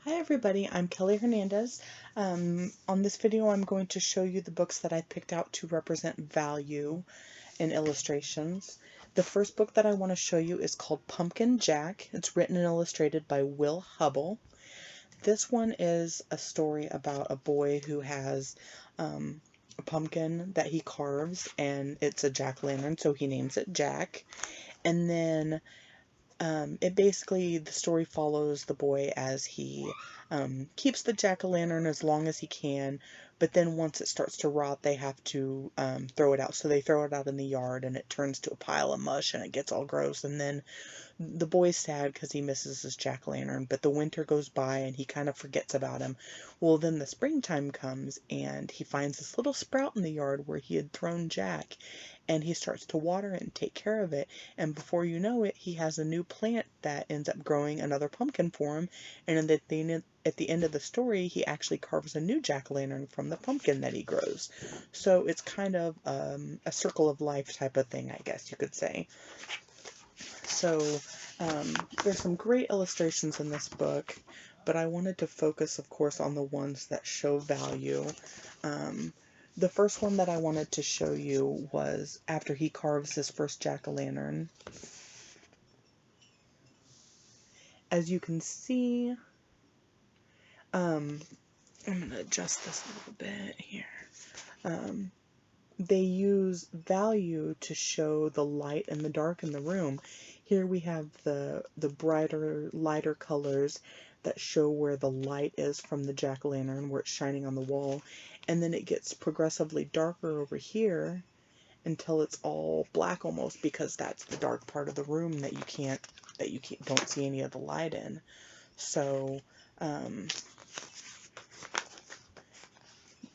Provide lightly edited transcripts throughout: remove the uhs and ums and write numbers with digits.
Hi everybody, I'm Kelly Hernandez. On this video I'm going to show you the books that I picked out to represent value in illustrations. The first book that I want to show you is called Pumpkin Jack. It's written and illustrated by Will Hubble. This one is a story about a boy who has a pumpkin that he carves, and it's a jack-o'-lantern, so he names it Jack. And then the story follows the boy as he keeps the jack-o'-lantern as long as he can, but then once it starts to rot, they have to throw it out. So they throw it out in the yard, and it turns to a pile of mush, and it gets all gross, and then the boy's sad because he misses his jack-o'-lantern, but the winter goes by and he kind of forgets about him. Well, then the springtime comes and he finds this little sprout in the yard where he had thrown Jack, and he starts to water it and take care of it, and before you know it, he has a new plant that ends up growing another pumpkin for him, and at the end of the story, he actually carves a new jack-o'-lantern from the pumpkin that he grows. So it's kind of a circle of life type of thing, I guess you could say. So there's some great illustrations in this book, but I wanted to focus, of course, on the ones that show value. The first one that I wanted to show you was after he carves his first jack-o'-lantern. As you can see, I'm going to adjust this a little bit here. They use value to show the light and the dark in the room. Here we have the brighter, lighter colors that show where the light is from the jack-o'-lantern, where it's shining on the wall, and then it gets progressively darker over here until it's all black almost, because that's the dark part of the room that you don't see any of the light in. So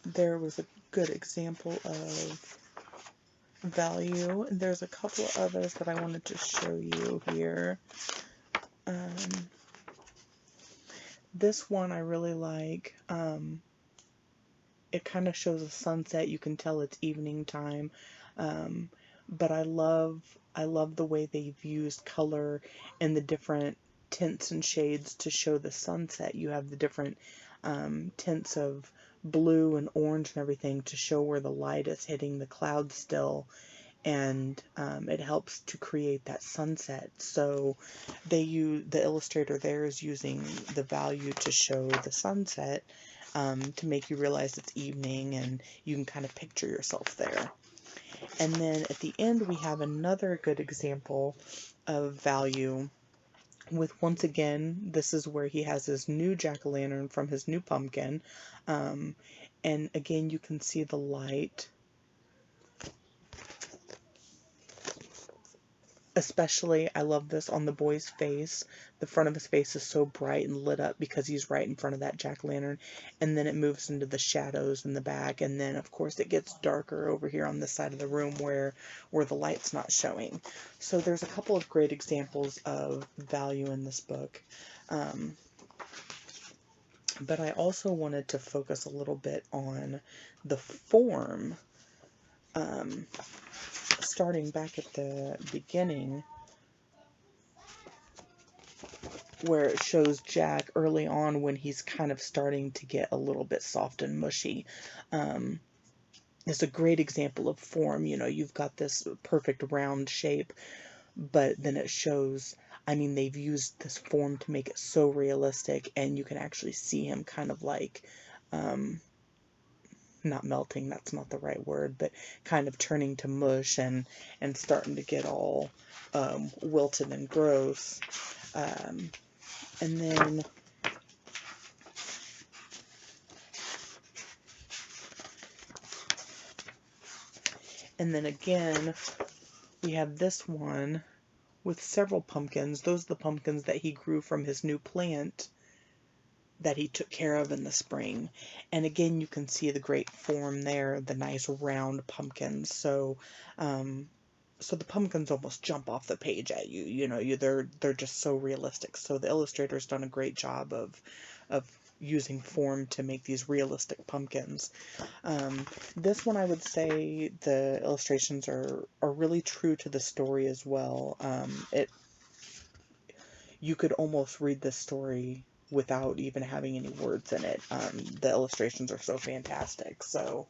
there was a good example of value. There's a couple of others that I wanted to show you here. This one I really like. It kind of shows a sunset. You can tell it's evening time. But I love the way they've used color and the different tints and shades to show the sunset. You have the different tints of blue and orange and everything to show where the light is hitting the clouds still, and it helps to create that sunset. So the illustrator there is using the value to show the sunset to make you realize it's evening, and you can kind of picture yourself there. And then at the end we have another good example of value with, once again, this is where he has his new jack-o'-lantern from his new pumpkin, and again you can see the light. Especially, I love this on the boy's face. The front of his face is so bright and lit up because he's right in front of that jack-o'-lantern, and then it moves into the shadows in the back, and then of course it gets darker over here on this side of the room where the light's not showing. So there's a couple of great examples of value in this book. But I also wanted to focus a little bit on the form. Starting back at the beginning, where it shows Jack early on when he's kind of starting to get a little bit soft and mushy. It's a great example of form. You know, you've got this perfect round shape, but then it shows, I mean, they've used this form to make it so realistic, and you can actually see him kind of like, not melting, that's not the right word, but kind of turning to mush and starting to get all wilted and gross. And then again, we have this one with several pumpkins. Those are the pumpkins that he grew from his new plant that he took care of in the spring. And again, you can see the great form there, the nice round pumpkins. So, so the pumpkins almost jump off the page at you. You know, they're just so realistic. So the illustrator's done a great job of using form to make these realistic pumpkins. This one, I would say the illustrations are really true to the story as well. You could almost read this story without even having any words in it. The illustrations are so fantastic. So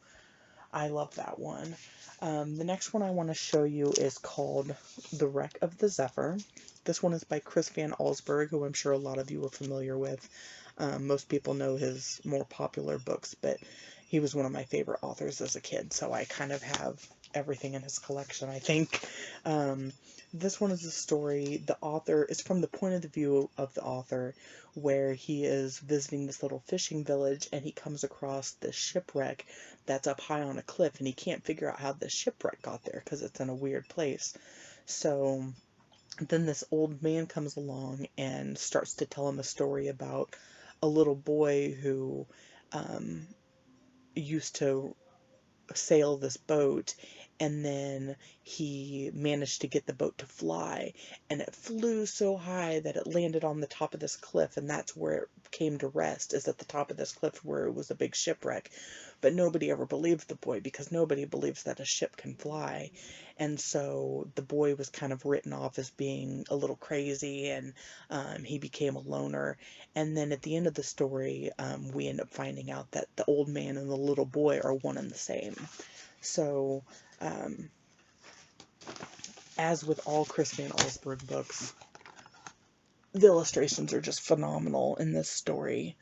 I love that one. The next one I want to show you is called The Wreck of the Zephyr. This one is by Chris Van Allsburg, who I'm sure a lot of you are familiar with. Most people know his more popular books, but he was one of my favorite authors as a kid, so I kind of have everything in his collection, I think. This one is a story, the author, is from the point of the view of the author, where he is visiting this little fishing village and he comes across this shipwreck that's up high on a cliff, and he can't figure out how the shipwreck got there because it's in a weird place. So then this old man comes along and starts to tell him a story about a little boy who used to sail this boat, and then he managed to get the boat to fly, and it flew so high that it landed on the top of this cliff, and that's where it came to rest, is at the top of this cliff where it was a big shipwreck. But nobody ever believed the boy, because nobody believes that a ship can fly. And so the boy was kind of written off as being a little crazy, and he became a loner. And then at the end of the story, we end up finding out that the old man and the little boy are one and the same. So, as with all Chris Van Allsburg books, the illustrations are just phenomenal in this story.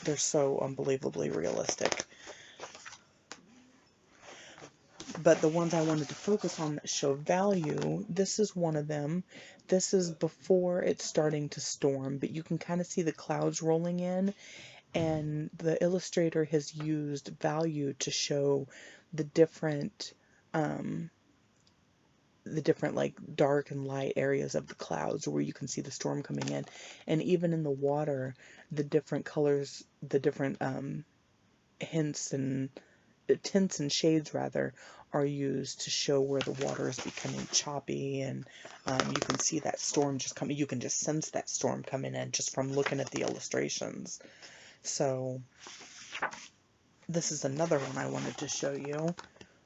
They're so unbelievably realistic. But the ones I wanted to focus on that show value, this is one of them. This is before it's starting to storm, but you can kind of see the clouds rolling in, and the illustrator has used value to show the different like dark and light areas of the clouds where you can see the storm coming in. And even in the water, the different colors, the different hints and tints and shades rather are used to show where the water is becoming choppy, and you can see that storm just coming. You can just sense that storm coming in just from looking at the illustrations. So this is another one I wanted to show you,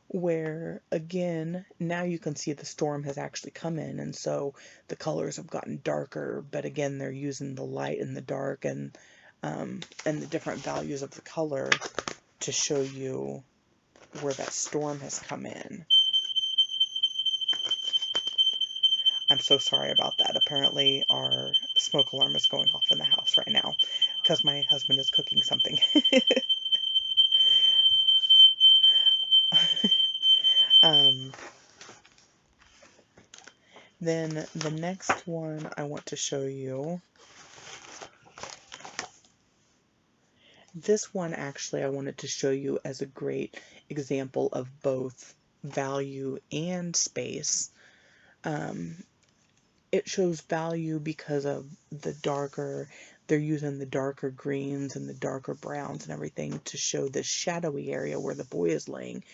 where again now you can see the storm has actually come in, and so the colors have gotten darker, but again they're using the light and the dark and the different values of the color to show you where that storm has come in. I'm so sorry about that. Apparently our smoke alarm is going off in the house right now because my husband is cooking something. um, then the next one I want to show you, this one actually I wanted to show you as a great example of both value and space. It shows value because of the darker, they're using the darker greens and the darker browns and everything to show the shadowy area where the boy is laying.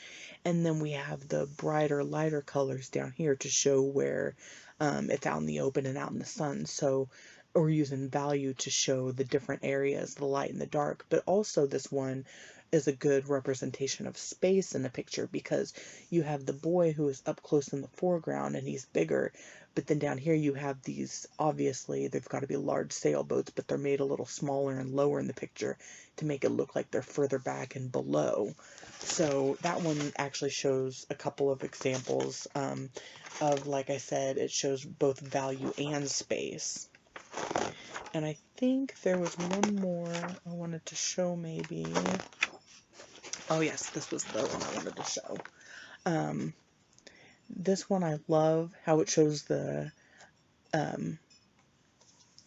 And then we have the brighter, lighter colors down here to show where it's out in the open and out in the sun. So we're using value to show the different areas, the light and the dark. But also this one is a good representation of space in the picture, because you have the boy who is up close in the foreground and he's bigger, but then down here you have these, obviously they've got to be large sailboats, but they're made a little smaller and lower in the picture to make it look like they're further back and below. So that one actually shows a couple of examples of, like I said, it shows both value and space. And I think there was one more I wanted to show maybe. Oh yes, this was the one I wanted to show. This one I love how it shows the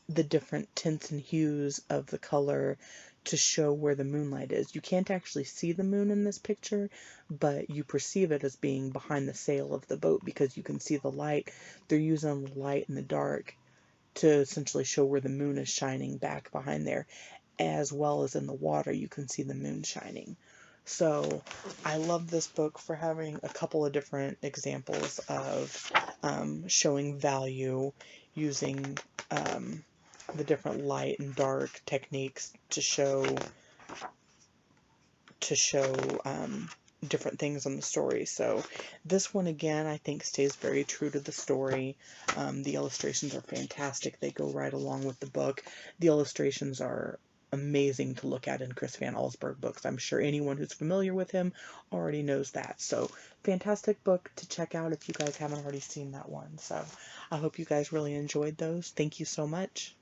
different tints and hues of the color to show where the moonlight is. You can't actually see the moon in this picture, but you perceive it as being behind the sail of the boat because you can see the light. They're using the light and the dark to essentially show where the moon is shining back behind there, as well as in the water you can see the moon shining. So I love this book for having a couple of different examples of showing value using the different light and dark techniques to show different things in the story. So this one, again, I think stays very true to the story. The illustrations are fantastic. They go right along with the book. The illustrations are amazing to look at in Chris Van Allsburg books. I'm sure anyone who's familiar with him already knows that. So fantastic book to check out if you guys haven't already seen that one. So I hope you guys really enjoyed those. Thank you so much.